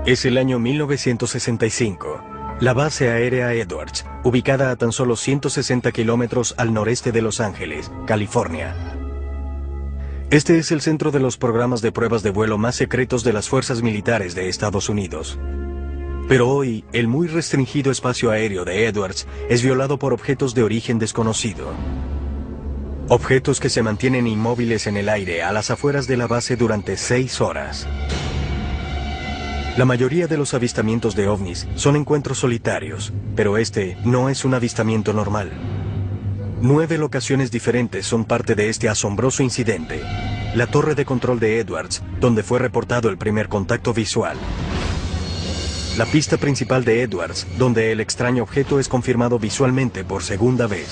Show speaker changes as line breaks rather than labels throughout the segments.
Es el año 1965. La base aérea Edwards, ubicada a tan solo 160 kilómetros al noreste de Los Ángeles, California. Este es el centro de los programas de pruebas de vuelo más secretos de las fuerzas militares de Estados Unidos. Pero hoy, el muy restringido espacio aéreo de Edwards es violado por objetos de origen desconocido. Objetos que se mantienen inmóviles en el aire a las afueras de la base durante 6 horas. La mayoría de los avistamientos de ovnis son encuentros solitarios, pero este no es un avistamiento normal. 9 locaciones diferentes son parte de este asombroso incidente. La torre de control de Edwards, donde fue reportado el primer contacto visual. La pista principal de Edwards, donde el extraño objeto es confirmado visualmente por segunda vez.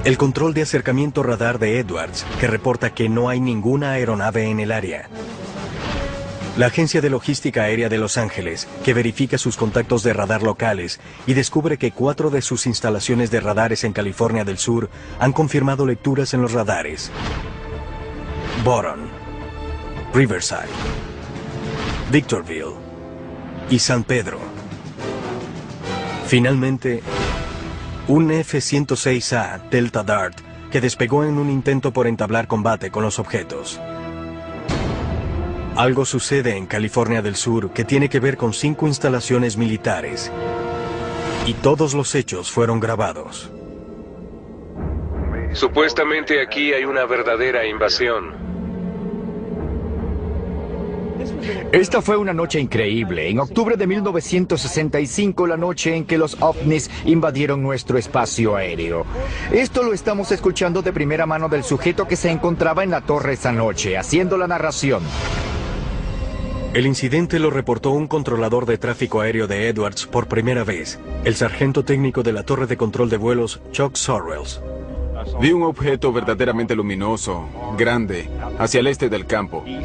El control de acercamiento radar de Edwards, que reporta que no hay ninguna aeronave en el área. La Agencia de Logística Aérea de Los Ángeles, que verifica sus contactos de radar locales y descubre que 4 de sus instalaciones de radares en California del Sur han confirmado lecturas en los radares. Boron, Riverside, Victorville y San Pedro. Finalmente, un F-106A Delta Dart que despegó en un intento por entablar combate con los objetos. Algo sucede en California del Sur que tiene que ver con 5 instalaciones militares. Y todos los hechos fueron grabados.
Supuestamente aquí hay una verdadera invasión.
Esta fue una noche increíble. En octubre de 1965, la noche en que los ovnis invadieron nuestro espacio aéreo. Esto lo estamos escuchando de primera mano del sujeto que se encontraba en la torre esa noche, haciendo la narración.
El incidente lo reportó un controlador de tráfico aéreo de Edwards por primera vez, el sargento técnico de la torre de control de vuelos, Chuck Sorrells.
Vi un objeto verdaderamente luminoso, grande, hacia el este del campo. Y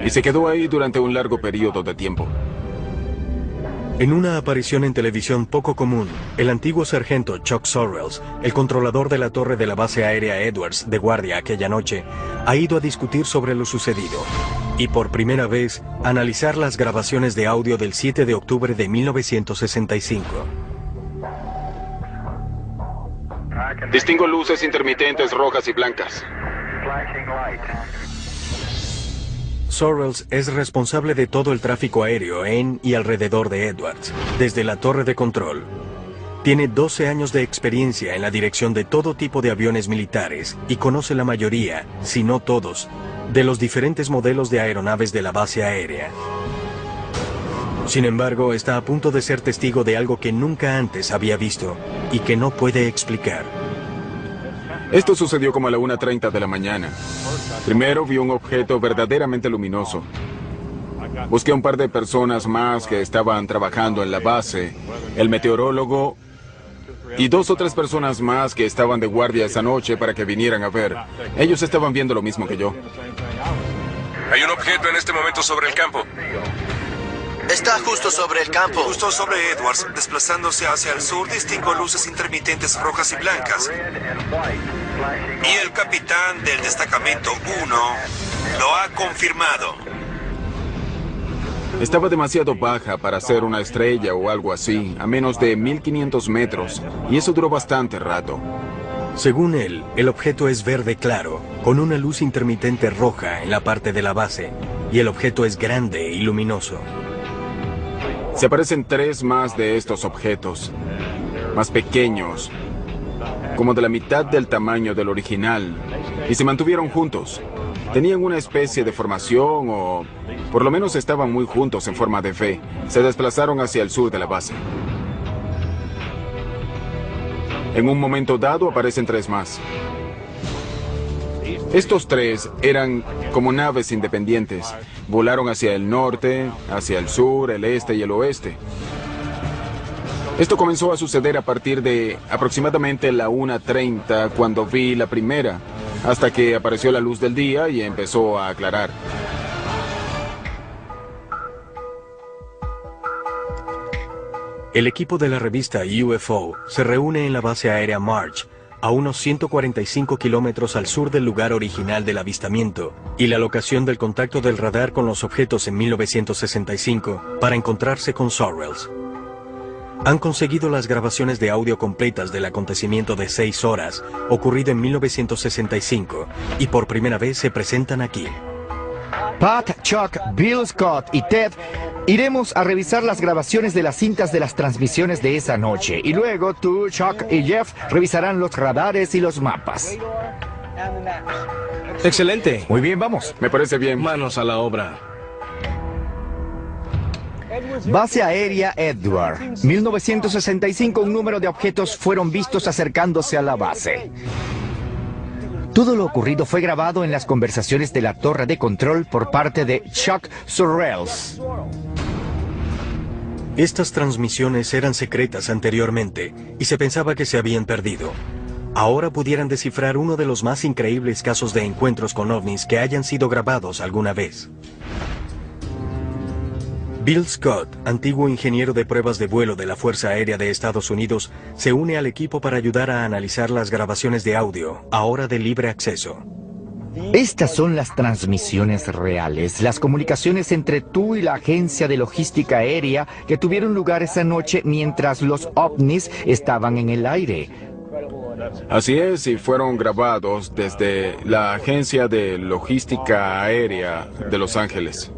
se quedó ahí durante un largo periodo de tiempo.
En una aparición en televisión poco común, el antiguo sargento Chuck Sorrells, el controlador de la torre de la base aérea Edwards de guardia aquella noche, ha ido a discutir sobre lo sucedido y por primera vez analizar las grabaciones de audio del 7 de octubre de 1965.
Distingo luces intermitentes rojas y blancas.
Sorrells es responsable de todo el tráfico aéreo en y alrededor de Edwards, desde la torre de control. Tiene 12 años de experiencia en la dirección de todo tipo de aviones militares y conoce la mayoría, si no todos, de los diferentes modelos de aeronaves de la base aérea. Sin embargo, está a punto de ser testigo de algo que nunca antes había visto y que no puede explicar.
Esto sucedió como a la 1:30 de la mañana. Primero vi un objeto verdaderamente luminoso. Busqué a un par de personas más que estaban trabajando en la base, el meteorólogo y 2 o 3 personas más que estaban de guardia esa noche para que vinieran a ver. Ellos estaban viendo lo mismo que yo.
Hay un objeto en este momento sobre el campo.
Está justo sobre el campo.
Justo sobre Edwards, desplazándose hacia el sur, distingo luces intermitentes rojas y blancas. Y el capitán del destacamento 1 lo ha confirmado.
Estaba demasiado baja para ser una estrella o algo así, a menos de 1500 metros, y eso duró bastante rato.
Según él, el objeto es verde claro, con una luz intermitente roja en la parte de la base, y el objeto es grande y luminoso.
Se aparecen 3 más de estos objetos, más pequeños, como de la mitad del tamaño del original, y se mantuvieron juntos. Tenían una especie de formación o por lo menos estaban muy juntos en forma de V. Se desplazaron hacia el sur de la base. En un momento dado aparecen 3 más. Estos 3 eran como naves independientes. Volaron hacia el norte, hacia el sur, el este y el oeste. Esto comenzó a suceder a partir de aproximadamente la 1:30 cuando vi la primera, hasta que apareció la luz del día y empezó a aclarar.
El equipo de la revista UFO se reúne en la base aérea March, a unos 145 kilómetros al sur del lugar original del avistamiento y la locación del contacto del radar con los objetos en 1965 para encontrarse con Sorrells. Han conseguido las grabaciones de audio completas del acontecimiento de 6 horas, ocurrido en 1965, y por primera vez se presentan aquí.
Pat, Chuck, Bill, Scott y Ted iremos a revisar las grabaciones de las cintas de las transmisiones de esa noche. Y luego tú, Chuck y Jeff revisarán los radares y los mapas.
Excelente.
Muy bien, vamos.
Me parece bien.
Manos a la obra.
Base aérea Edward. 1965, un número de objetos fueron vistos acercándose a la base. Todo lo ocurrido fue grabado en las conversaciones de la torre de control por parte de Chuck Sorrells.
Estas transmisiones eran secretas anteriormente y se pensaba que se habían perdido. Ahora pudieran descifrar uno de los más increíbles casos de encuentros con ovnis que hayan sido grabados alguna vez. Bill Scott, antiguo ingeniero de pruebas de vuelo de la Fuerza Aérea de Estados Unidos, se une al equipo para ayudar a analizar las grabaciones de audio, ahora de libre acceso.
Estas son las transmisiones reales, las comunicaciones entre tú y la agencia de logística aérea que tuvieron lugar esa noche mientras los ovnis estaban en el aire.
Así es, y fueron grabados desde la agencia de logística aérea de Los Ángeles.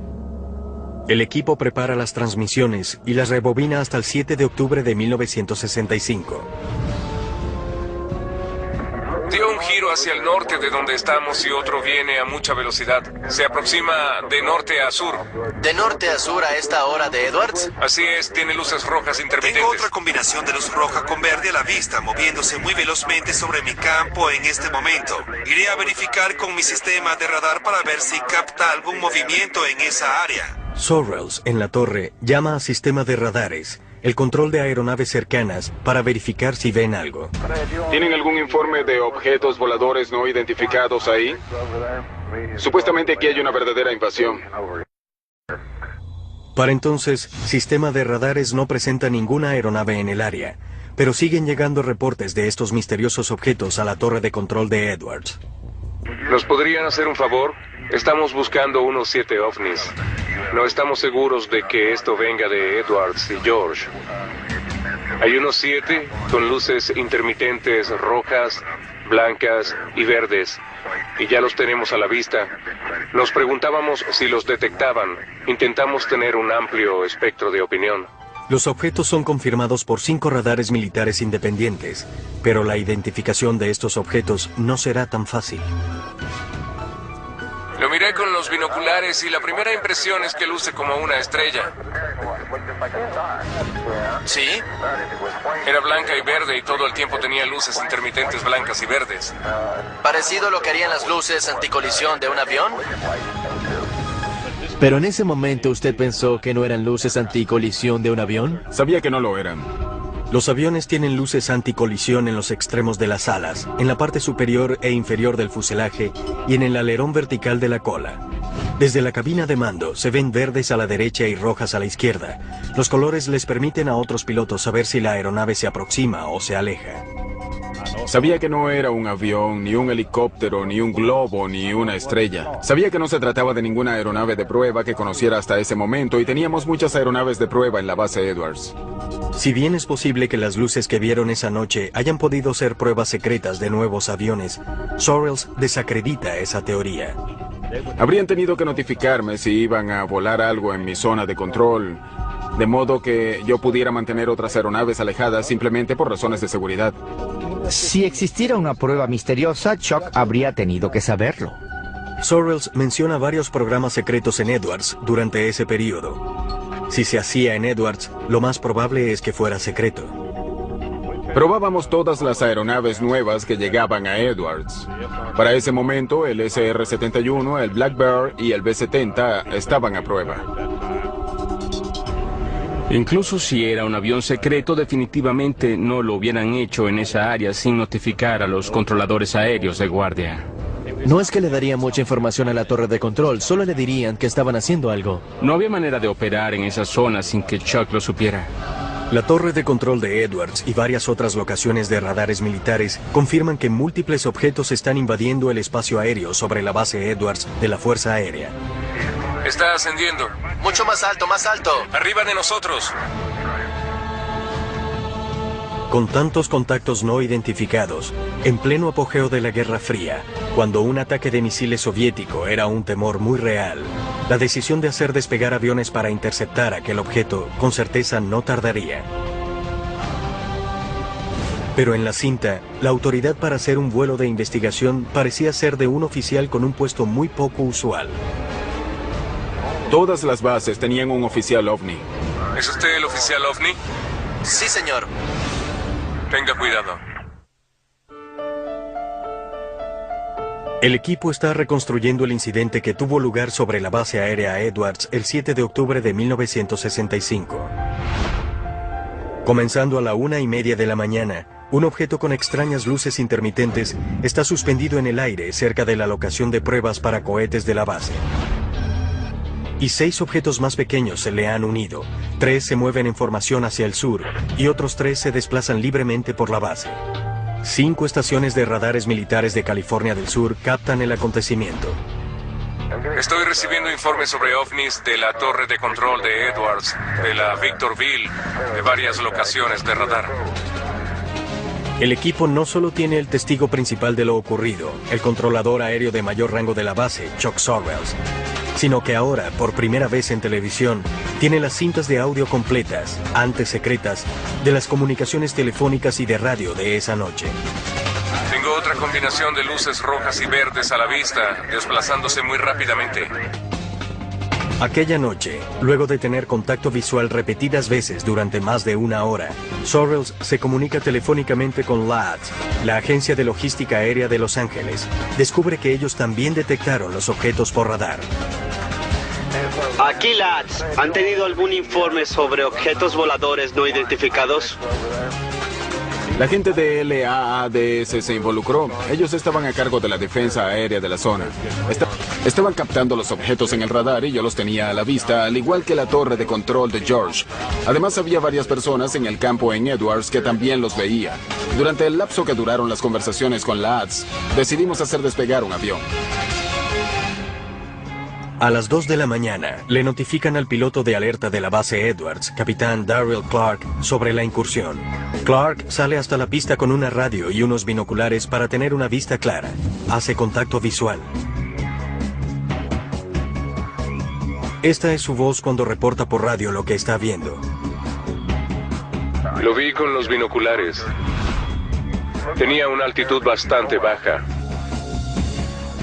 El equipo prepara las transmisiones y las rebobina hasta el 7 de octubre de 1965.
Dio un giro hacia el norte de donde estamos y otro viene a mucha velocidad. Se aproxima de norte a sur.
¿De norte a sur a esta hora de Edwards?
Así es, tiene luces rojas intermitentes.
Tengo otra combinación de luz roja con verde a la vista, moviéndose muy velozmente sobre mi campo en este momento. Iré a verificar con mi sistema de radar para ver si capta algún movimiento en esa área.
Sorrells, en la torre, llama a sistema de radares, el control de aeronaves cercanas, para verificar si ven algo.
¿Tienen algún informe de objetos voladores no identificados ahí? Supuestamente aquí hay una verdadera invasión.
Para entonces, sistema de radares no presenta ninguna aeronave en el área, pero siguen llegando reportes de estos misteriosos objetos a la torre de control de Edwards.
¿Nos podrían hacer un favor? Estamos buscando unos 7 ovnis. No estamos seguros de que esto venga de Edwards y George. Hay unos 7 con luces intermitentes rojas, blancas y verdes, y ya los tenemos a la vista. Nos preguntábamos si los detectaban. Intentamos tener un amplio espectro de opinión.
Los objetos son confirmados por 5 radares militares independientes, pero la identificación de estos objetos no será tan fácil.
Lo miré con los binoculares y la primera impresión es que luce como una estrella.
¿Sí?
Era blanca y verde y todo el tiempo tenía luces intermitentes blancas y verdes.
¿Parecido a lo que harían las luces anticolisión de un avión?
Pero en ese momento usted pensó que no eran luces anticolisión de un avión.
Sabía que no lo eran.
Los aviones tienen luces anticolisión en los extremos de las alas, en la parte superior e inferior del fuselaje y en el alerón vertical de la cola. Desde la cabina de mando se ven verdes a la derecha y rojas a la izquierda. Los colores les permiten a otros pilotos saber si la aeronave se aproxima o se aleja.
Sabía que no era un avión, ni un helicóptero, ni un globo, ni una estrella. Sabía que no se trataba de ninguna aeronave de prueba que conociera hasta ese momento y teníamos muchas aeronaves de prueba en la base Edwards.
Si bien es posible que las luces que vieron esa noche hayan podido ser pruebas secretas de nuevos aviones, Sorrells desacredita esa teoría.
Habrían tenido que notificarme si iban a volar algo en mi zona de control, de modo que yo pudiera mantener otras aeronaves alejadas simplemente por razones de seguridad.
Si existiera una prueba misteriosa, Chuck habría tenido que saberlo.
Sorrells menciona varios programas secretos en Edwards durante ese periodo. Si se hacía en Edwards, lo más probable es que fuera secreto.
Probábamos todas las aeronaves nuevas que llegaban a Edwards. Para ese momento, el SR-71, el Black Bear y el B-70 estaban a prueba.
Incluso si era un avión secreto, definitivamente no lo hubieran hecho en esa área sin notificar a los controladores aéreos de guardia.
No es que le daría mucha información a la torre de control, solo le dirían que estaban haciendo algo.
No había manera de operar en esa zona sin que Chuck lo supiera.
La torre de control de Edwards y varias otras locaciones de radares militares confirman que múltiples objetos están invadiendo el espacio aéreo sobre la base Edwards de la Fuerza Aérea.
Está ascendiendo.
Mucho más alto, más alto.
Arriba de nosotros.
Con tantos contactos no identificados, en pleno apogeo de la Guerra Fría, cuando un ataque de misiles soviético era un temor muy real, la decisión de hacer despegar aviones para interceptar aquel objeto con certeza no tardaría. Pero en la cinta, la autoridad para hacer un vuelo de investigación parecía ser de un oficial con un puesto muy poco usual.
Todas las bases tenían un oficial OVNI.
¿Es usted el oficial OVNI?
Sí, señor.
Tenga cuidado.
El equipo está reconstruyendo el incidente que tuvo lugar sobre la base aérea Edwards el 7 de octubre de 1965. Comenzando a la 1:30 de la mañana, un objeto con extrañas luces intermitentes está suspendido en el aire cerca de la locación de pruebas para cohetes de la base. Y 6 objetos más pequeños se le han unido. 3 se mueven en formación hacia el sur y otros 3 se desplazan libremente por la base. 5 estaciones de radares militares de California del Sur captan el acontecimiento.
Estoy recibiendo informes sobre ovnis de la torre de control de Edwards, de la Victorville, de varias locaciones de radar.
El equipo no solo tiene el testigo principal de lo ocurrido, el controlador aéreo de mayor rango de la base, Chuck Sorrells, sino que ahora, por primera vez en televisión, tiene las cintas de audio completas, antes secretas, de las comunicaciones telefónicas y de radio de esa noche.
Tengo otra combinación de luces rojas y verdes a la vista, desplazándose muy rápidamente.
Aquella noche, luego de tener contacto visual repetidas veces durante más de una hora, Sorrells se comunica telefónicamente con LADS, la agencia de logística aérea de Los Ángeles. Descubre que ellos también detectaron los objetos por radar.
Aquí, LADS. ¿Han tenido algún informe sobre objetos voladores no identificados?
La gente de LAADS se involucró. Ellos estaban a cargo de la defensa aérea de la zona. Estaban captando los objetos en el radar y yo los tenía a la vista, al igual que la torre de control de George. Además, había varias personas en el campo en Edwards que también los veía. Durante el lapso que duraron las conversaciones con LADS, decidimos hacer despegar un avión.
A las 2 de la mañana, le notifican al piloto de alerta de la base Edwards, capitán Darrell Clark, sobre la incursión. Clark sale hasta la pista con una radio y unos binoculares para tener una vista clara. Hace contacto visual. Esta es su voz cuando reporta por radio lo que está viendo.
Lo vi con los binoculares. Tenía una altitud bastante baja.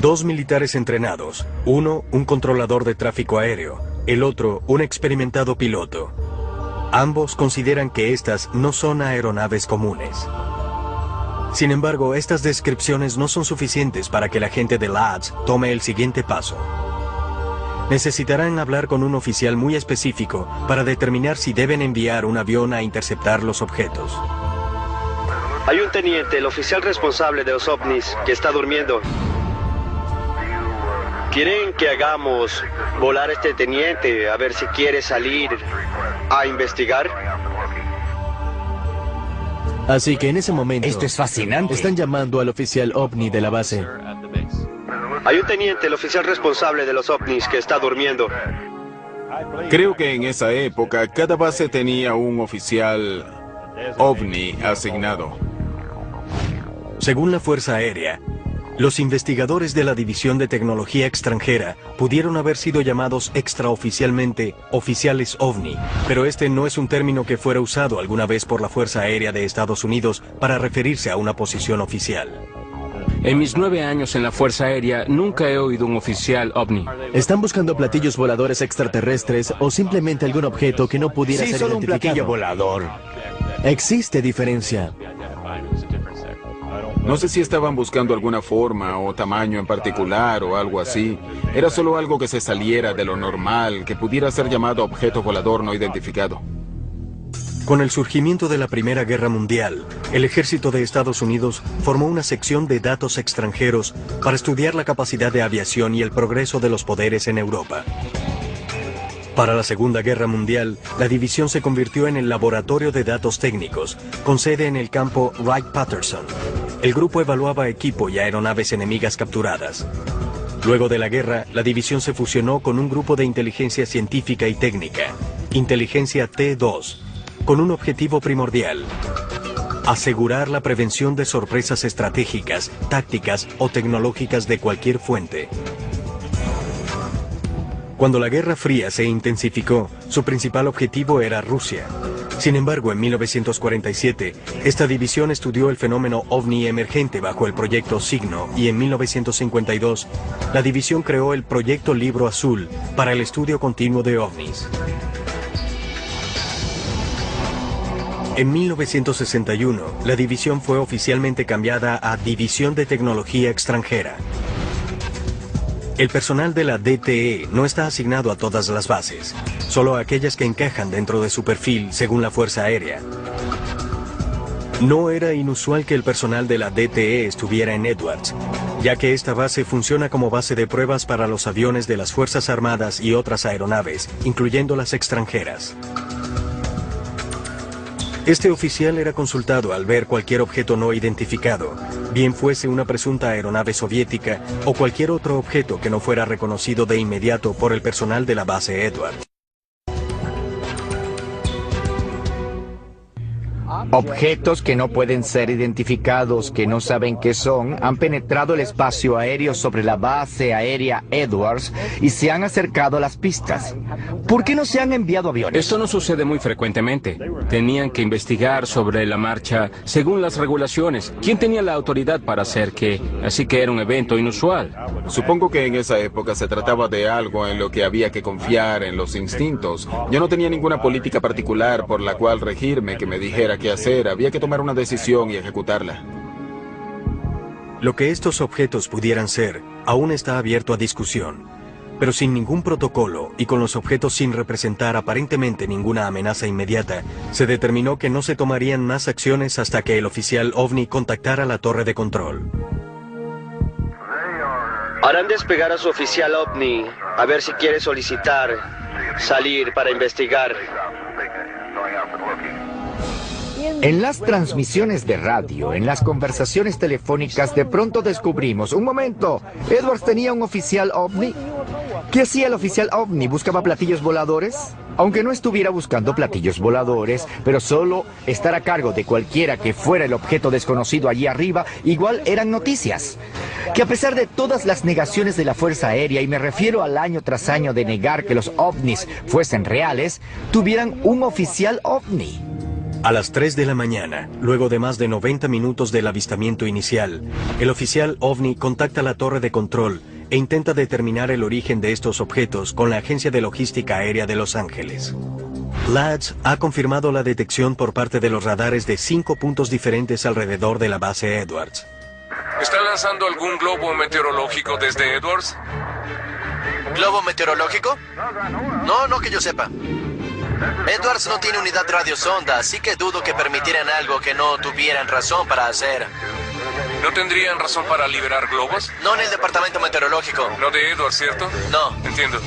2 militares entrenados, uno un controlador de tráfico aéreo, el otro un experimentado piloto. Ambos consideran que estas no son aeronaves comunes. Sin embargo, estas descripciones no son suficientes para que la gente de LADS tome el siguiente paso. Necesitarán hablar con un oficial muy específico para determinar si deben enviar un avión a interceptar los objetos.
Hay un teniente, el oficial responsable de los ovnis, que está durmiendo. ¿Quieren que hagamos volar a este teniente a ver si quiere salir a investigar?
Así que en ese momento...
Esto es fascinante.
Están llamando al oficial OVNI de la base.
Hay un teniente, el oficial responsable de los ovnis, que está durmiendo.
Creo que en esa época cada base tenía un oficial OVNI asignado.
Según la Fuerza Aérea, los investigadores de la División de Tecnología Extranjera pudieron haber sido llamados extraoficialmente oficiales OVNI, pero este no es un término que fuera usado alguna vez por la Fuerza Aérea de Estados Unidos para referirse a una posición oficial.
En mis 9 años en la Fuerza Aérea nunca he oído un oficial OVNI.
¿Están buscando platillos voladores extraterrestres o simplemente algún objeto que no pudiera ser
solo un
identificado?
platillo volador.
Existe diferencia.
No sé si estaban buscando alguna forma o tamaño en particular o algo así. Era solo algo que se saliera de lo normal, que pudiera ser llamado objeto volador no identificado.
Con el surgimiento de la Primera Guerra Mundial, el ejército de Estados Unidos formó una sección de datos extranjeros para estudiar la capacidad de aviación y el progreso de los poderes en Europa. Para la Segunda Guerra Mundial, la división se convirtió en el laboratorio de datos técnicos, con sede en el campo Wright-Patterson. El grupo evaluaba equipo y aeronaves enemigas capturadas. Luego de la guerra, la división se fusionó con un grupo de inteligencia científica y técnica, Inteligencia T2, con un objetivo primordial: asegurar la prevención de sorpresas estratégicas, tácticas o tecnológicas de cualquier fuente. Cuando la Guerra Fría se intensificó, su principal objetivo era Rusia. Sin embargo, en 1947, esta división estudió el fenómeno ovni emergente bajo el proyecto Signo, y en 1952, la división creó el proyecto Libro Azul para el estudio continuo de ovnis. En 1961, la división fue oficialmente cambiada a División de Tecnología Extranjera. El personal de la DTE no está asignado a todas las bases, solo a aquellas que encajan dentro de su perfil según la Fuerza Aérea. No era inusual que el personal de la DTE estuviera en Edwards, ya que esta base funciona como base de pruebas para los aviones de las Fuerzas Armadas y otras aeronaves, incluyendo las extranjeras. Este oficial era consultado al ver cualquier objeto no identificado, bien fuese una presunta aeronave soviética o cualquier otro objeto que no fuera reconocido de inmediato por el personal de la base Edwards.
Objetos que no pueden ser identificados, que no saben qué son, han penetrado el espacio aéreo sobre la base aérea Edwards y se han acercado a las pistas. ¿Por qué no se han enviado aviones?
Esto no sucede muy frecuentemente. Tenían que investigar sobre la marcha según las regulaciones. ¿Quién tenía la autoridad para hacer qué? Así que era un evento inusual.
Supongo que en esa época se trataba de algo en lo que había que confiar en los instintos. Yo no tenía ninguna política particular por la cual regirme que me dijera qué hacer. Había que tomar una decisión y ejecutarla.
Lo que estos objetos pudieran ser aún está abierto a discusión, pero sin ningún protocolo y con los objetos sin representar aparentemente ninguna amenaza inmediata, se determinó que no se tomarían más acciones hasta que el oficial OVNI contactara la torre de control.
Harán despegar a su oficial OVNI a ver si quiere solicitar salir para investigar.
En las transmisiones de radio, en las conversaciones telefónicas, de pronto descubrimos, un momento, Edwards tenía un oficial OVNI. ¿Qué hacía el oficial OVNI? ¿Buscaba platillos voladores? Aunque no estuviera buscando platillos voladores, pero solo estar a cargo de cualquiera que fuera el objeto desconocido allí arriba, igual eran noticias. Que a pesar de todas las negaciones de la Fuerza Aérea, y me refiero al año tras año de negar que los ovnis fuesen reales, tuvieran un oficial OVNI.
A las 3 de la mañana, luego de más de 90 minutos del avistamiento inicial, el oficial OVNI contacta la torre de control e intenta determinar el origen de estos objetos con la Agencia de Logística Aérea de Los Ángeles. LADS ha confirmado la detección por parte de los radares de 5 puntos diferentes alrededor de la base Edwards.
¿Están lanzando algún globo meteorológico desde Edwards?
¿Globo meteorológico? No que yo sepa. Edwards no tiene unidad radiosonda, así que dudo que permitieran algo que no tuvieran razón para hacer.
¿No tendrían razón para liberar globos?
No en el departamento meteorológico.
No de Edwards, ¿cierto?
No.
Entiendo.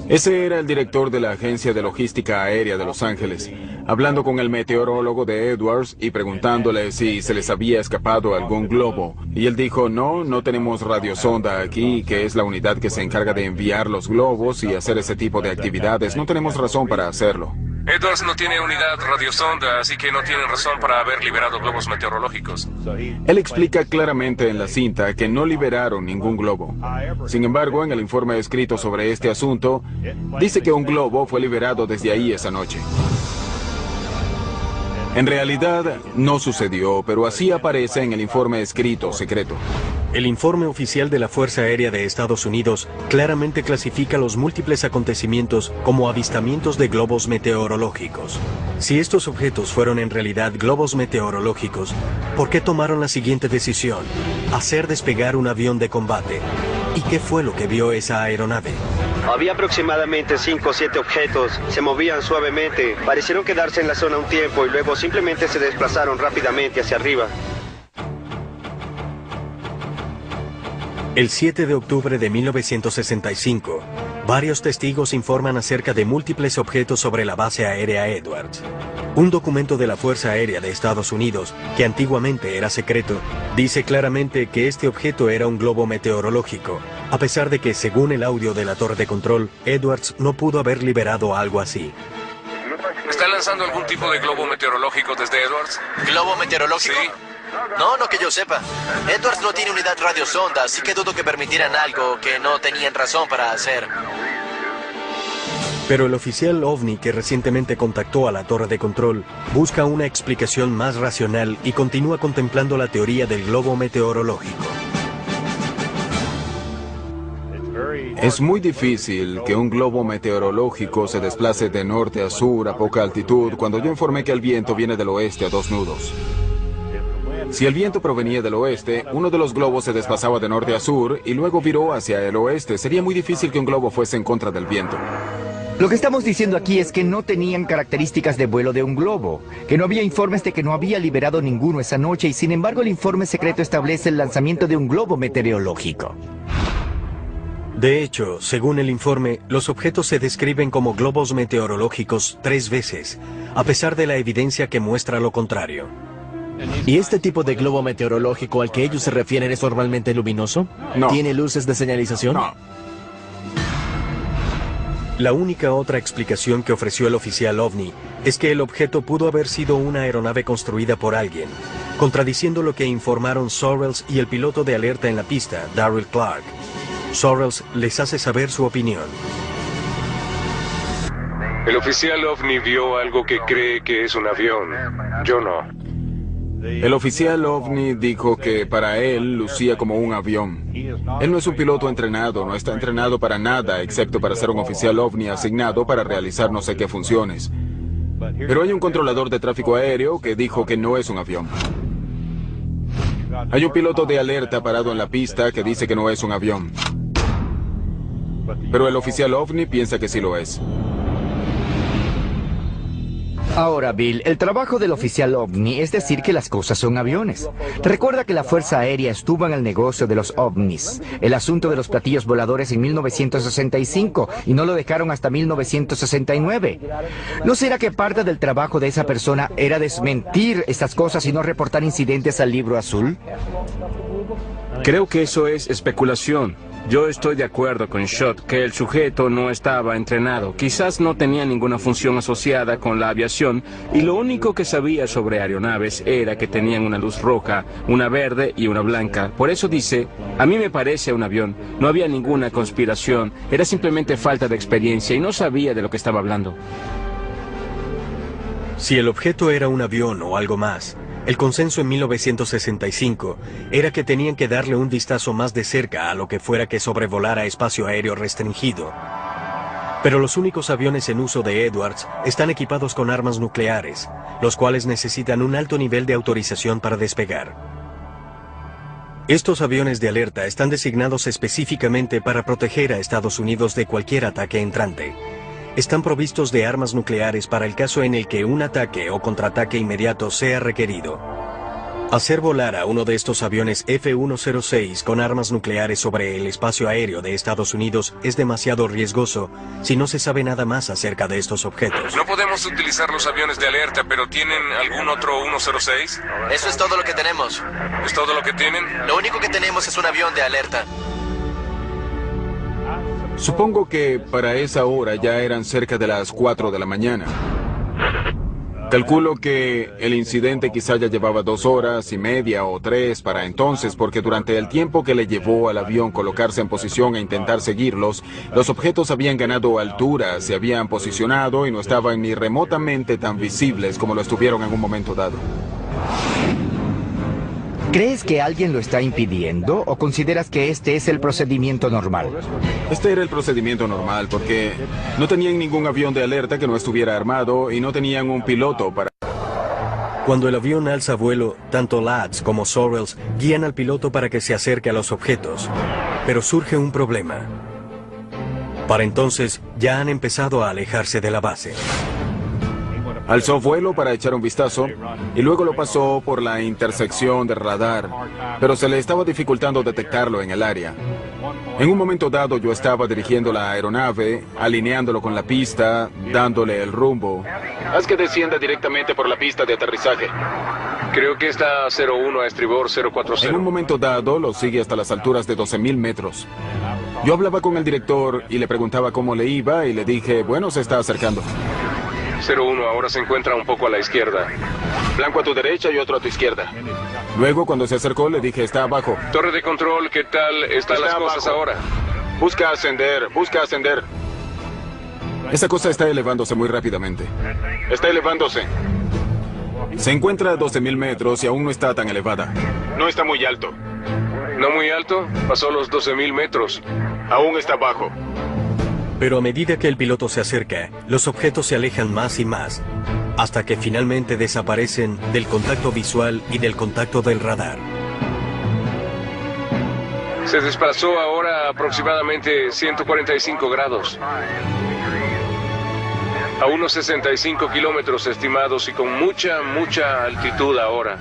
Ese era el director de la Agencia de Logística Aérea de Los Ángeles, hablando con el meteorólogo de Edwards y preguntándole si se les había escapado algún globo. Y él dijo, no tenemos radiosonda aquí, que es la unidad que se encarga de enviar los globos y hacer ese tipo de actividades. No tenemos razón para hacerlo.
Edwards no tiene unidad radiosonda, así que no tienen razón para haber liberado globos meteorológicos.
Él explica claramente en la cinta que no liberaron ningún globo. Sin embargo, en el informe escrito sobre este asunto, dice que un globo fue liberado desde ahí esa noche. En realidad, no sucedió, pero así aparece en el informe escrito secreto.
El informe oficial de la Fuerza Aérea de Estados Unidos claramente clasifica los múltiples acontecimientos como avistamientos de globos meteorológicos. Si estos objetos fueron en realidad globos meteorológicos, ¿por qué tomaron la siguiente decisión? Hacer despegar un avión de combate. ¿Y qué fue lo que vio esa aeronave?
Había aproximadamente 5 o 7 objetos, se movían suavemente, parecieron quedarse en la zona un tiempo y luego simplemente se desplazaron rápidamente hacia arriba.
El 7 de octubre de 1965, varios testigos informan acerca de múltiples objetos sobre la base aérea Edwards. Un documento de la Fuerza Aérea de Estados Unidos, que antiguamente era secreto, dice claramente que este objeto era un globo meteorológico, a pesar de que, según el audio de la torre de control, Edwards no pudo haber liberado algo así.
¿Está lanzando algún tipo de globo meteorológico desde Edwards?
¿Globo meteorológico?
Sí.
No que yo sepa. Edwards no tiene unidad radiosonda, así que dudo que permitieran algo que no tenían razón para hacer.
Pero el oficial OVNI que recientemente contactó a la torre de control busca una explicación más racional y continúa contemplando la teoría del globo meteorológico.
Es muy difícil que un globo meteorológico se desplace de norte a sur a poca altitud cuando yo informé que el viento viene del oeste a 2 nudos. Si el viento provenía del oeste, uno de los globos se desplazaba de norte a sur y luego viró hacia el oeste. Sería muy difícil que un globo fuese en contra del viento.
Lo que estamos diciendo aquí es que no tenían características de vuelo de un globo, que no había informes de que no había liberado ninguno esa noche y sin embargo el informe secreto establece el lanzamiento de un globo meteorológico.
De hecho, según el informe, los objetos se describen como globos meteorológicos 3 veces, a pesar de la evidencia que muestra lo contrario.
¿Y este tipo de globo meteorológico al que ellos se refieren es normalmente luminoso?
No.
¿Tiene luces de señalización?
No.
La única otra explicación que ofreció el oficial OVNI es que el objeto pudo haber sido una aeronave construida por alguien, contradiciendo lo que informaron Sorrells y el piloto de alerta en la pista, Darryl Clark. Sorrells les hace saber su opinión.
El oficial OVNI vio algo que cree que es un avión. Yo no.
El oficial OVNI dijo que para él lucía como un avión. Él no es un piloto entrenado, no está entrenado para nada, excepto para ser un oficial OVNI asignado para realizar no sé qué funciones. Pero hay un controlador de tráfico aéreo que dijo que no es un avión. Hay un piloto de alerta parado en la pista que dice que no es un avión. Pero el oficial OVNI piensa que sí lo es.
Ahora, Bill, el trabajo del oficial OVNI es decir que las cosas son aviones. Recuerda que la Fuerza Aérea estuvo en el negocio de los ovnis, el asunto de los platillos voladores en 1965, y no lo dejaron hasta 1969. ¿No será que parte del trabajo de esa persona era desmentir estas cosas y no reportar incidentes al Libro Azul?
Creo que eso es especulación. Yo estoy de acuerdo con Schott que el sujeto no estaba entrenado. Quizás no tenía ninguna función asociada con la aviación y lo único que sabía sobre aeronaves era que tenían una luz roja, una verde y una blanca. Por eso dice, a mí me parece un avión. No había ninguna conspiración, era simplemente falta de experiencia y no sabía de lo que estaba hablando.
Si el objeto era un avión o algo más, el consenso en 1965 era que tenían que darle un vistazo más de cerca a lo que fuera que sobrevolara espacio aéreo restringido. Pero los únicos aviones en uso de Edwards están equipados con armas nucleares, los cuales necesitan un alto nivel de autorización para despegar. Estos aviones de alerta están designados específicamente para proteger a Estados Unidos de cualquier ataque entrante. Están provistos de armas nucleares para el caso en el que un ataque o contraataque inmediato sea requerido. Hacer volar a uno de estos aviones F-106 con armas nucleares sobre el espacio aéreo de Estados Unidos es demasiado riesgoso si no se sabe nada más acerca de estos objetos.
No podemos utilizar los aviones de alerta, pero ¿tienen algún otro 106?
Eso es todo lo que tenemos.
¿Es todo lo que tienen?
Lo único que tenemos es un avión de alerta.
Supongo que para esa hora ya eran cerca de las 4 de la mañana. Calculo que el incidente quizá ya llevaba 2 horas y media o 3 para entonces, porque durante el tiempo que le llevó al avión colocarse en posición e intentar seguirlos, los objetos habían ganado altura, se habían posicionado y no estaban ni remotamente tan visibles como lo estuvieron en un momento dado.
¿Crees que alguien lo está impidiendo o consideras que este es el procedimiento normal?
Este era el procedimiento normal porque no tenían ningún avión de alerta que no estuviera armado y no tenían un piloto para...
Cuando el avión alza vuelo, tanto Lads como Sorrells guían al piloto para que se acerque a los objetos. Pero surge un problema. Para entonces, ya han empezado a alejarse de la base.
Alzó vuelo para echar un vistazo y luego lo pasó por la intersección de radar, pero se le estaba dificultando detectarlo en el área. En un momento dado yo estaba dirigiendo la aeronave, alineándolo con la pista, dándole el rumbo. Haz que descienda directamente por la pista de aterrizaje.
Creo que está 01 a estribor 040.
En un momento dado lo sigue hasta las alturas de 12.000 metros. Yo hablaba con el director y le preguntaba cómo le iba y le dije, bueno, se está acercando.
01 ahora se encuentra un poco a la izquierda.
Blanco a tu derecha y otro a tu izquierda. Luego, cuando se acercó, le dije, está abajo.
Torre de control, ¿qué tal están las cosas ahora?
Busca ascender, busca ascender. Esa cosa está elevándose muy rápidamente. Está elevándose. Se encuentra a 12.000 metros y aún no está tan elevada. No está muy alto.
¿No muy alto? Pasó los 12.000 metros.
Aún está bajo.
Pero a medida que el piloto se acerca, los objetos se alejan más y más, hasta que finalmente desaparecen del contacto visual y del contacto del radar.
Se desplazó ahora a aproximadamente 145 grados. A unos 65 kilómetros estimados y con mucha altitud ahora.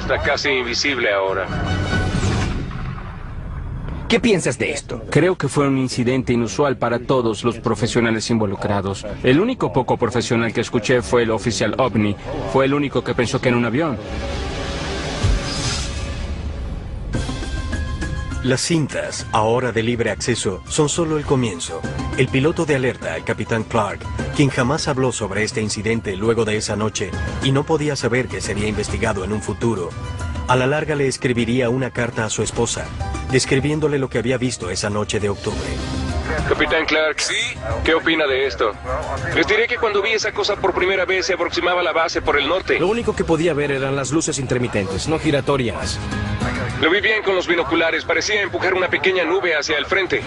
Está casi invisible ahora.
¿Qué piensas de esto?
Creo que fue un incidente inusual para todos los profesionales involucrados. El único poco profesional que escuché fue el oficial OVNI. Fue el único que pensó que era un avión.
Las cintas, ahora de libre acceso, son solo el comienzo. El piloto de alerta, el capitán Clark, quien jamás habló sobre este incidente luego de esa noche y no podía saber que sería investigado en un futuro, a la larga le escribiría una carta a su esposa, describiéndole lo que había visto esa noche de octubre.
Capitán Clark, ¿sí? ¿Qué opina de esto? Les diré que cuando vi esa cosa por primera vez se aproximaba a la base por el norte.
Lo único que podía ver eran las luces intermitentes, no giratorias.
Lo vi bien con los binoculares, parecía empujar una pequeña nube hacia el frente.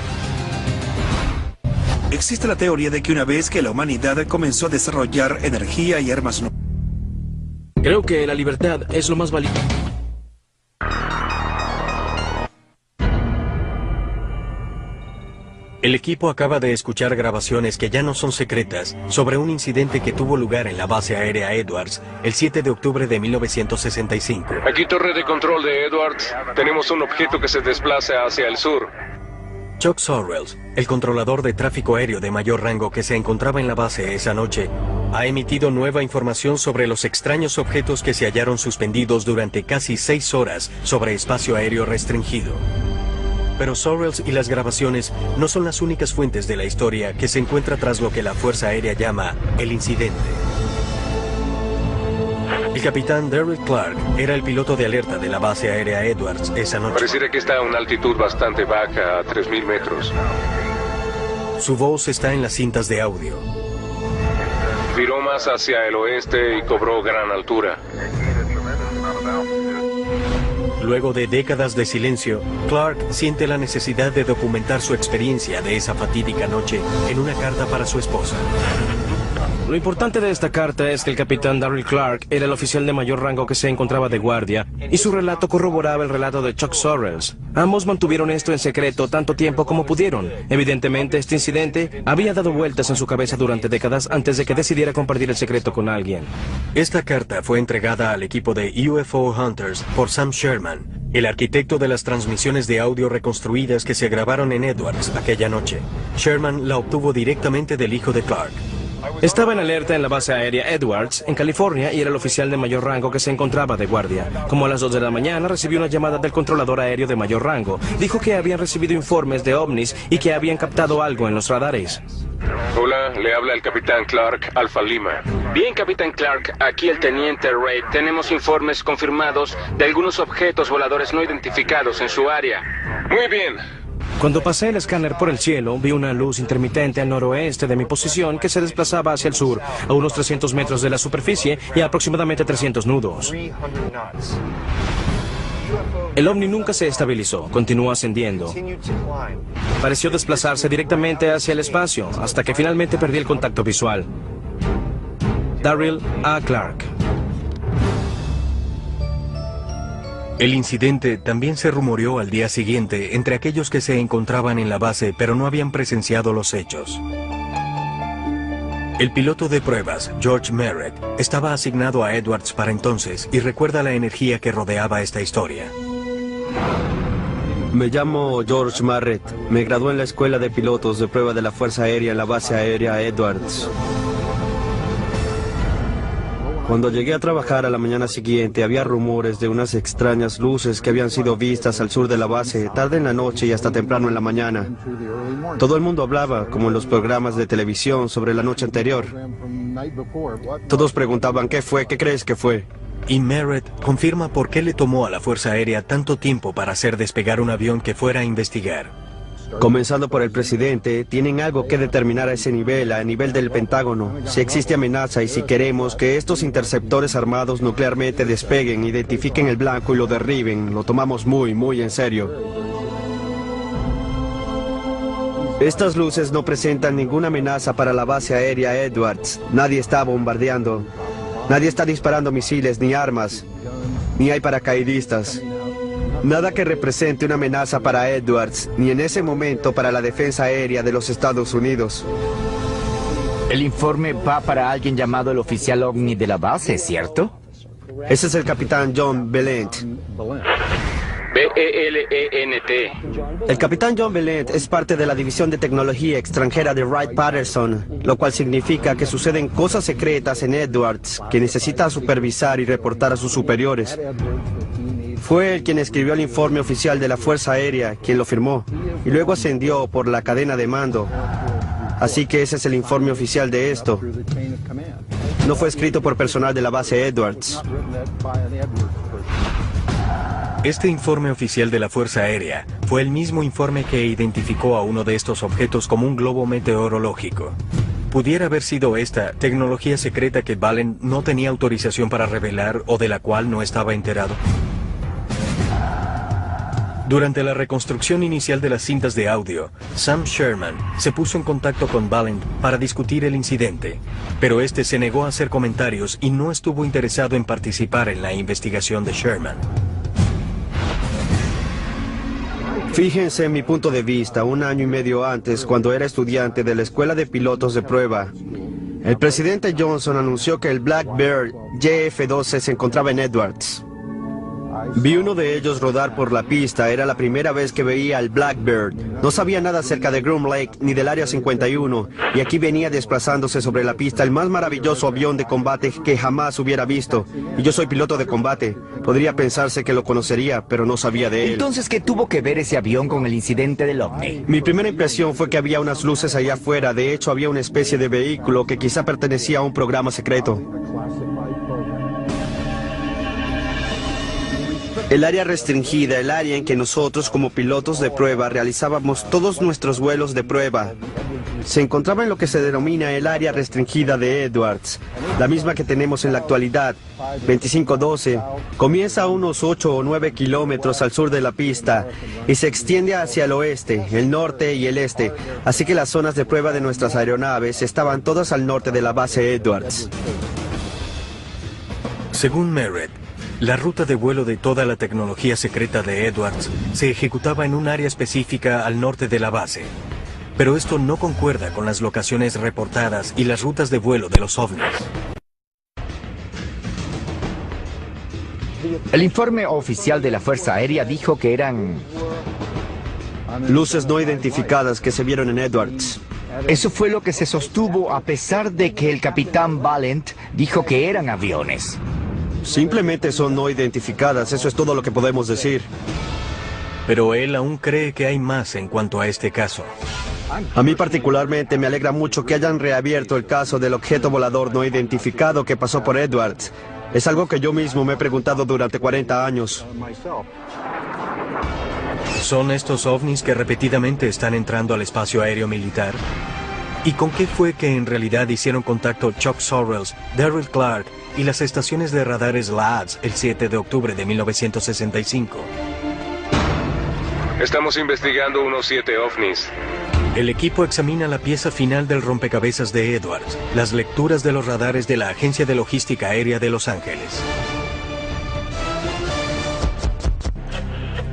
Existe la teoría de que una vez que la humanidad comenzó a desarrollar energía y armas nucleares.
Creo que la libertad es lo más valioso.
El equipo acaba de escuchar grabaciones que ya no son secretas sobre un incidente que tuvo lugar en la base aérea Edwards el 7 de octubre de 1965.
Aquí torre de control de Edwards. Tenemos un objeto que se desplaza hacia el sur.
Chuck Sorrells, el controlador de tráfico aéreo de mayor rango que se encontraba en la base esa noche, ha emitido nueva información sobre los extraños objetos que se hallaron suspendidos durante casi 6 horas sobre espacio aéreo restringido. Pero Sorrells y las grabaciones no son las únicas fuentes de la historia que se encuentra tras lo que la Fuerza Aérea llama el incidente. El capitán Darryl Clark era el piloto de alerta de la base aérea Edwards esa noche.
Pareciera que está a una altitud bastante baja, a 3.000 metros.
Su voz está en las cintas de audio.
Viró más hacia el oeste y cobró gran altura.
Luego de décadas de silencio, Clark siente la necesidad de documentar su experiencia de esa fatídica noche en una carta para su esposa.
Lo importante de esta carta es que el capitán Darryl Clark era el oficial de mayor rango que se encontraba de guardia, y su relato corroboraba el relato de Chuck Sorrells. Ambos mantuvieron esto en secreto tanto tiempo como pudieron. Evidentemente, este incidente había dado vueltas en su cabeza durante décadas antes de que decidiera compartir el secreto con alguien.
Esta carta fue entregada al equipo de UFO Hunters por Sam Sherman, el arquitecto de las transmisiones de audio reconstruidas que se grabaron en Edwards aquella noche. Sherman la obtuvo directamente del hijo de Clark.
Estaba en alerta en la base aérea Edwards, en California, y era el oficial de mayor rango que se encontraba de guardia. Como a las 2 de la mañana recibió una llamada del controlador aéreo de mayor rango. Dijo que habían recibido informes de ovnis y que habían captado algo en los radares.
Hola, le habla el capitán Clark, Alfa Lima.
Bien, capitán Clark, aquí el teniente Reid. Tenemos informes confirmados de algunos objetos voladores no identificados en su área.
Muy bien.
Cuando pasé el escáner por el cielo, vi una luz intermitente al noroeste de mi posición que se desplazaba hacia el sur, a unos 300 metros de la superficie y a aproximadamente 300 nudos. El ovni nunca se estabilizó, continuó ascendiendo. Pareció desplazarse directamente hacia el espacio, hasta que finalmente perdí el contacto visual. Darryl A. Clark.
El incidente también se rumoreó al día siguiente entre aquellos que se encontraban en la base pero no habían presenciado los hechos. El piloto de pruebas, George Merritt, estaba asignado a Edwards para entonces y recuerda la energía que rodeaba esta historia.
Me llamo George Merritt. Me gradué en la Escuela de Pilotos de Prueba de la Fuerza Aérea en la base aérea Edwards. Cuando llegué a trabajar a la mañana siguiente, había rumores de unas extrañas luces que habían sido vistas al sur de la base, tarde en la noche y hasta temprano en la mañana. Todo el mundo hablaba, como en los programas de televisión, sobre la noche anterior. Todos preguntaban, ¿qué fue? ¿Qué crees que fue?
Y Merritt confirma por qué le tomó a la Fuerza Aérea tanto tiempo para hacer despegar un avión que fuera a investigar.
Comenzando por el presidente, tienen algo que determinar a ese nivel, a nivel del Pentágono, si existe amenaza y si queremos que estos interceptores armados nuclearmente despeguen, identifiquen el blanco y lo derriben. Lo tomamos muy, muy en serio. Estas luces no presentan ninguna amenaza para la base aérea Edwards. Nadie está bombardeando. Nadie está disparando misiles ni armas. Ni hay paracaidistas. Nada que represente una amenaza para Edwards, ni en ese momento para la defensa aérea de los Estados Unidos.
El informe va para alguien llamado el oficial OVNI de la base, ¿cierto?
Ese es el capitán John Belent.
B-E-L-E-N-T.
El capitán John Belent es parte de la División de Tecnología Extranjera de Wright-Patterson, lo cual significa que suceden cosas secretas en Edwards que necesita supervisar y reportar a sus superiores. Fue él quien escribió el informe oficial de la Fuerza Aérea, quien lo firmó, y luego ascendió por la cadena de mando. Así que ese es el informe oficial de esto. No fue escrito por personal de la base Edwards.
Este informe oficial de la Fuerza Aérea fue el mismo informe que identificó a uno de estos objetos como un globo meteorológico. ¿Pudiera haber sido esta tecnología secreta que Valen no tenía autorización para revelar o de la cual no estaba enterado? Durante la reconstrucción inicial de las cintas de audio, Sam Sherman se puso en contacto con Valent para discutir el incidente, pero este se negó a hacer comentarios y no estuvo interesado en participar en la investigación de Sherman.
Fíjense en mi punto de vista, 1 año y medio antes, cuando era estudiante de la Escuela de Pilotos de Prueba, el presidente Johnson anunció que el Blackbird JF-12 se encontraba en Edwards. Vi uno de ellos rodar por la pista, era la primera vez que veía al Blackbird. No sabía nada acerca de Groom Lake ni del Área 51, y aquí venía desplazándose sobre la pista el más maravilloso avión de combate que jamás hubiera visto. Y yo soy piloto de combate. Podría pensarse que lo conocería, pero no sabía de él.
Entonces, ¿qué tuvo que ver ese avión con el incidente del OVNI?
Mi primera impresión fue que había unas luces allá afuera. De hecho, había una especie de vehículo que quizá pertenecía a un programa secreto. El área restringida, el área en que nosotros como pilotos de prueba realizábamos todos nuestros vuelos de prueba, se encontraba en lo que se denomina el área restringida de Edwards, la misma que tenemos en la actualidad, 2512, comienza a unos 8 o 9 kilómetros al sur de la pista y se extiende hacia el oeste, el norte y el este, así que las zonas de prueba de nuestras aeronaves estaban todas al norte de la base Edwards.
Según Merritt, la ruta de vuelo de toda la tecnología secreta de Edwards se ejecutaba en un área específica al norte de la base. Pero esto no concuerda con las locaciones reportadas y las rutas de vuelo de los ovnis.
El informe oficial de la Fuerza Aérea dijo que eran
luces no identificadas que se vieron en Edwards.
Eso fue lo que se sostuvo a pesar de que el capitán Valent dijo que eran aviones.
Simplemente son no identificadas, eso es todo lo que podemos decir.
Pero él aún cree que hay más en cuanto a este caso.
A mí particularmente me alegra mucho que hayan reabierto el caso del objeto volador no identificado que pasó por Edwards. Es algo que yo mismo me he preguntado durante 40 años.
¿Son estos ovnis que repetidamente están entrando al espacio aéreo militar? ¿Y con qué fue que en realidad hicieron contacto Chuck Sorrells, Darryl Clark y las estaciones de radares LADS el 7 de octubre de 1965?
Estamos investigando unos 7 ovnis.
El equipo examina la pieza final del rompecabezas de Edwards, las lecturas de los radares de la Agencia de Logística Aérea de Los Ángeles.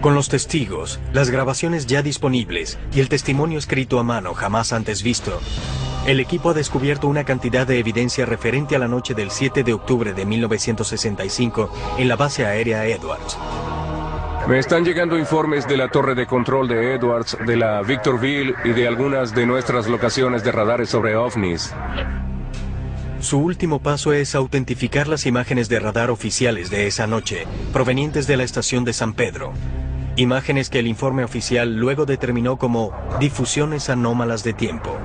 Con los testigos, las grabaciones ya disponibles y el testimonio escrito a mano jamás antes visto, El equipo ha descubierto una cantidad de evidencia referente a la noche del 7 de octubre de 1965 en la base aérea Edwards.
Me están llegando informes de la torre de control de Edwards, de la Victorville y de algunas de nuestras locaciones de radares sobre ovnis.
Su último paso es autentificar las imágenes de radar oficiales de esa noche, provenientes de la estación de San Pedro. Imágenes que el informe oficial luego determinó como difusiones anómalas de tiempo.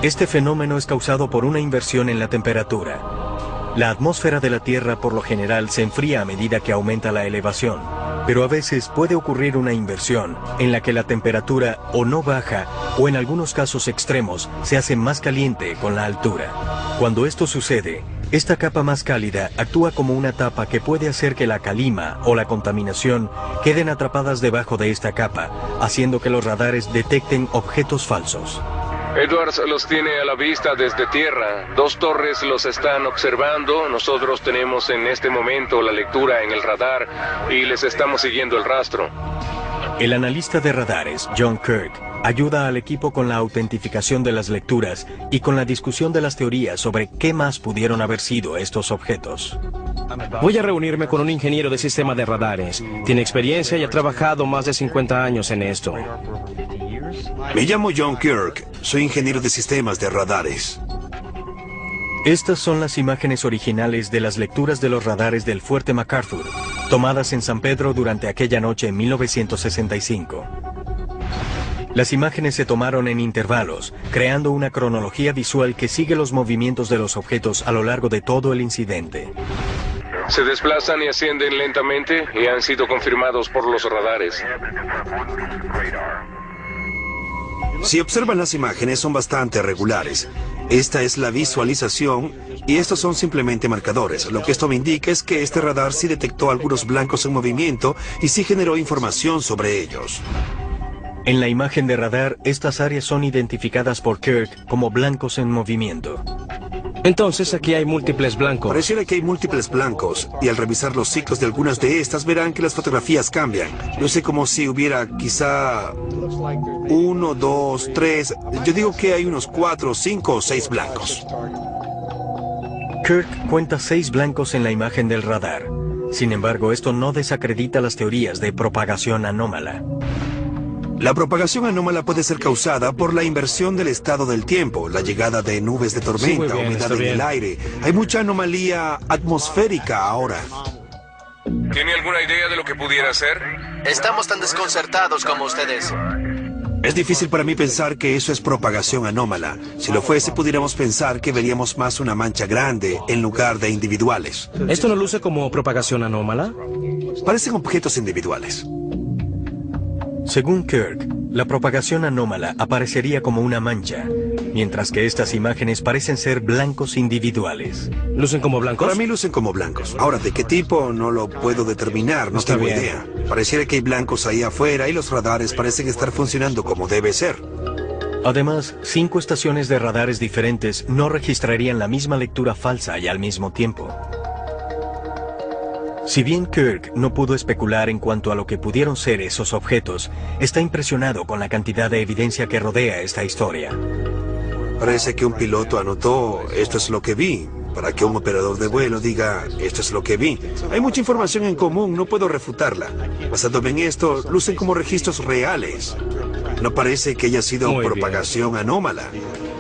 Este fenómeno es causado por una inversión en la temperatura. La atmósfera de la Tierra por lo general se enfría a medida que aumenta la elevación, pero a veces puede ocurrir una inversión en la que la temperatura o no baja o en algunos casos extremos se hace más caliente con la altura. Cuando esto sucede, esta capa más cálida actúa como una tapa que puede hacer que la calima o la contaminación queden atrapadas debajo de esta capa, haciendo que los radares detecten objetos falsos.
Edwards los tiene a la vista desde tierra. 2 torres los están observando. Nosotros tenemos en este momento la lectura en el radar y les estamos siguiendo el rastro.
El analista de radares, John Kirk, ayuda al equipo con la autentificación de las lecturas y con la discusión de las teorías sobre qué más pudieron haber sido estos objetos.
Voy a reunirme con un ingeniero de sistema de radares. Tiene experiencia y ha trabajado más de 50 años en esto.
Me llamo John Kirk. Soy ingeniero de sistemas de radares.
Estas son las imágenes originales de las lecturas de los radares del Fuerte MacArthur, tomadas en San Pedro durante aquella noche en 1965. Las imágenes se tomaron en intervalos, creando una cronología visual que sigue los movimientos de los objetos a lo largo de todo el incidente.
Se desplazan y ascienden lentamente y han sido confirmados por los radares.
Si observan las imágenes, son bastante regulares. Esta es la visualización y estos son simplemente marcadores. Lo que esto me indica es que este radar sí detectó algunos blancos en movimiento y sí generó información sobre ellos.
En la imagen de radar, estas áreas son identificadas por Kirk como blancos en movimiento.
Entonces aquí hay múltiples blancos.
Pareciera que hay múltiples blancos, y al revisar los ciclos de algunas de estas verán que las fotografías cambian. Luce como si hubiera quizá 1, 2, 3, yo digo que hay unos 4, 5 o 6 blancos.
Kirk cuenta 6 blancos en la imagen del radar. Sin embargo, esto no desacredita las teorías de propagación anómala.
La propagación anómala puede ser causada por la inversión del estado del tiempo, la llegada de nubes de tormenta, humedad en el aire. Hay mucha anomalía atmosférica ahora.
¿Tiene alguna idea de lo que pudiera ser?
Estamos tan desconcertados como ustedes.
Es difícil para mí pensar que eso es propagación anómala. Si lo fuese, pudiéramos pensar que veríamos más una mancha grande en lugar de individuales.
¿Esto no luce como propagación anómala?
Parecen objetos individuales.
Según Kirk, la propagación anómala aparecería como una mancha, mientras que estas imágenes parecen ser blancos individuales.
¿Lucen como blancos?
Para mí lucen como blancos. Ahora, ¿de qué tipo? No lo puedo determinar, no tengo idea. Pareciera que hay blancos ahí afuera y los radares parecen estar funcionando como debe ser.
Además, 5 estaciones de radares diferentes no registrarían la misma lectura falsa y al mismo tiempo. Si bien Kirk no pudo especular en cuanto a lo que pudieron ser esos objetos, está impresionado con la cantidad de evidencia que rodea esta historia.
Parece que un piloto anotó, esto es lo que vi, para que un operador de vuelo diga, esto es lo que vi. Hay mucha información en común, no puedo refutarla. Basándome en esto, lucen como registros reales. No parece que haya sido propagación anómala.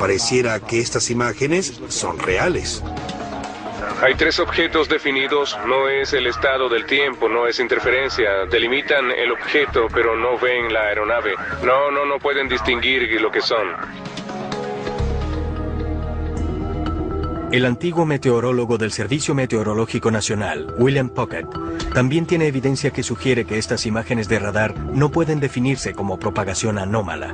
Pareciera que estas imágenes son reales.
Hay 3 objetos definidos, no es el estado del tiempo, no es interferencia. Delimitan el objeto, pero no ven la aeronave. No pueden distinguir lo que son.
El antiguo meteorólogo del Servicio Meteorológico Nacional, William Puckett, también tiene evidencia que sugiere que estas imágenes de radar no pueden definirse como propagación anómala.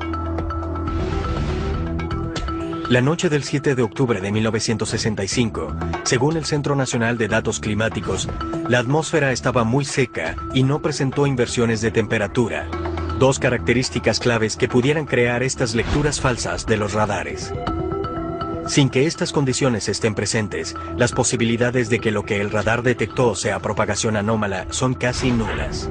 La noche del 7 de octubre de 1965, según el Centro Nacional de Datos Climáticos, la atmósfera estaba muy seca y no presentó inversiones de temperatura, 2 características claves que pudieran crear estas lecturas falsas de los radares. Sin que estas condiciones estén presentes, las posibilidades de que lo que el radar detectó sea propagación anómala son casi nulas.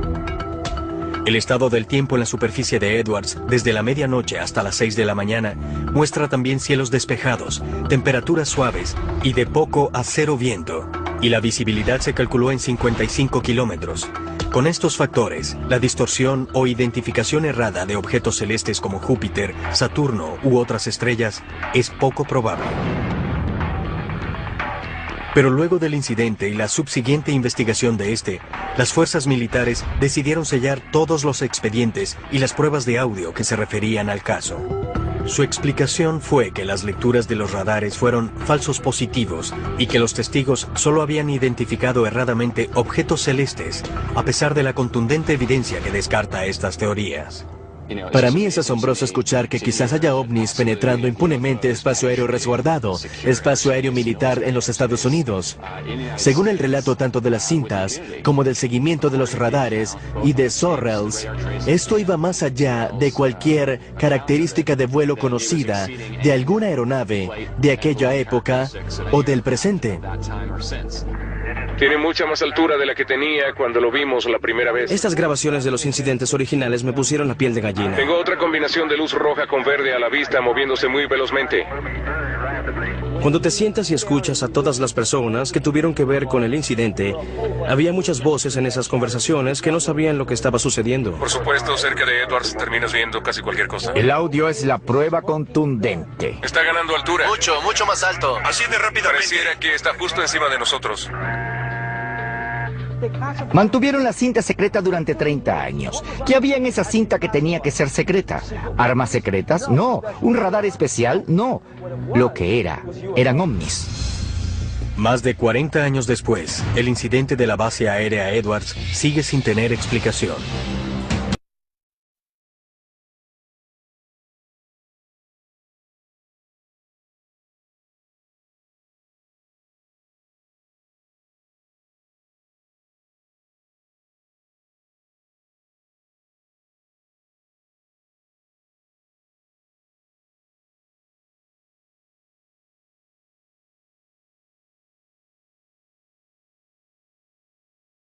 El estado del tiempo en la superficie de Edwards, desde la medianoche hasta las 6 de la mañana, muestra también cielos despejados, temperaturas suaves y de poco a cero viento. Y la visibilidad se calculó en 55 kilómetros. Con estos factores, la distorsión o identificación errada de objetos celestes como Júpiter, Saturno u otras estrellas es poco probable. Pero luego del incidente y la subsiguiente investigación de este, las fuerzas militares decidieron sellar todos los expedientes y las pruebas de audio que se referían al caso. Su explicación fue que las lecturas de los radares fueron falsos positivos y que los testigos solo habían identificado erradamente objetos celestes, a pesar de la contundente evidencia que descarta estas teorías.
Para mí es asombroso escuchar que quizás haya ovnis penetrando impunemente espacio aéreo resguardado, espacio aéreo militar en los Estados Unidos. Según el relato tanto de las cintas como del seguimiento de los radares y de Sorrells, esto iba más allá de cualquier característica de vuelo conocida de alguna aeronave de aquella época o del presente.
Tiene mucha más altura de la que tenía cuando lo vimos la primera vez.
Estas grabaciones de los incidentes originales me pusieron la piel de gallina.
Tengo otra combinación de luz roja con verde a la vista moviéndose muy velozmente.
Cuando te sientas y escuchas a todas las personas que tuvieron que ver con el incidente, había muchas voces en esas conversaciones que no sabían lo que estaba sucediendo.
Por supuesto, cerca de Edwards terminas viendo casi cualquier cosa.
El audio es la prueba contundente.
Está ganando altura.
Mucho más alto.
Así de rápidamente.
Pareciera que está justo encima de nosotros.
Mantuvieron la cinta secreta durante 30 años. ¿Qué había en esa cinta que tenía que ser secreta? ¿Armas secretas? No. ¿Un radar especial? No. Lo que eran ovnis.
Más de 40 años después, el incidente de la base aérea Edwards sigue sin tener explicación.